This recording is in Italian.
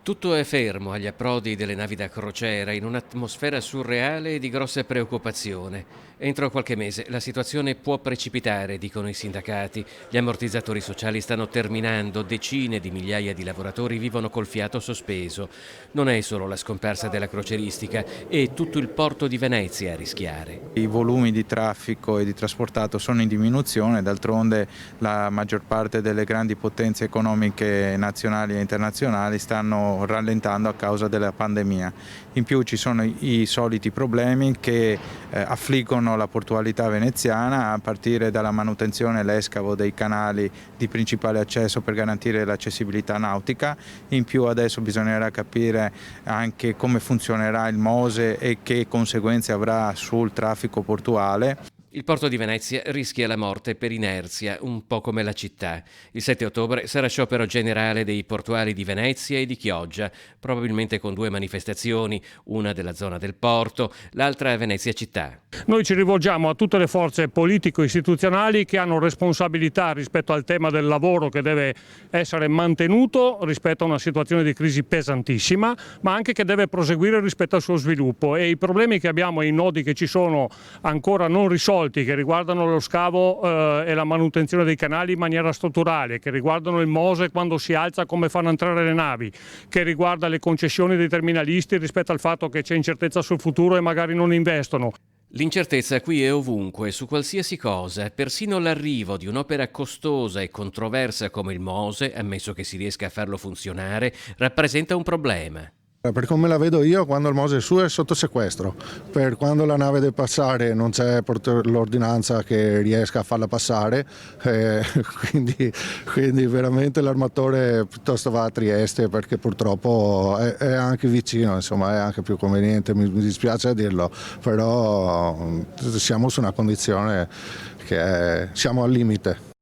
Tutto è fermo agli approdi delle navi da crociera in un'atmosfera surreale e di grossa preoccupazione. Entro qualche mese la situazione può precipitare, dicono i sindacati. Gli ammortizzatori sociali stanno terminando, decine di migliaia di lavoratori vivono col fiato sospeso. Non è solo la scomparsa della crocieristica, è tutto il porto di Venezia a rischiare. I volumi di traffico e di trasportato sono in diminuzione, d'altronde la maggior parte delle grandi potenze economiche nazionali e internazionali stanno rallentando a causa della pandemia. In più ci sono i soliti problemi che affliggono la portualità veneziana, a partire dalla manutenzione e l'escavo dei canali di principale accesso per garantire l'accessibilità nautica. In più adesso bisognerà capire anche come funzionerà il MOSE e che conseguenze avrà sul traffico portuale. Il porto di Venezia rischia la morte per inerzia, un po' come la città. Il 7 ottobre sarà sciopero generale dei portuali di Venezia e di Chioggia, probabilmente con due manifestazioni, una della zona del porto, l'altra a Venezia città. Noi ci rivolgiamo a tutte le forze politico-istituzionali che hanno responsabilità rispetto al tema del lavoro che deve essere mantenuto rispetto a una situazione di crisi pesantissima, ma anche che deve proseguire rispetto al suo sviluppo. E i problemi che abbiamo e i nodi che ci sono ancora non risolti, che riguardano lo scavo e la manutenzione dei canali in maniera strutturale, che riguardano il MOSE quando si alza come fanno entrare le navi, che riguarda le concessioni dei terminalisti rispetto al fatto che c'è incertezza sul futuro e magari non investono. L'incertezza qui è ovunque, su qualsiasi cosa, persino l'arrivo di un'opera costosa e controversa come il MOSE, ammesso che si riesca a farlo funzionare, rappresenta un problema. Per come la vedo io, quando il MOSE è su è sotto sequestro, per quando la nave deve passare non c'è l'ordinanza che riesca a farla passare, quindi veramente l'armatore piuttosto va a Trieste, perché purtroppo è anche vicino, insomma è anche più conveniente, mi dispiace dirlo, però siamo su una condizione che siamo al limite.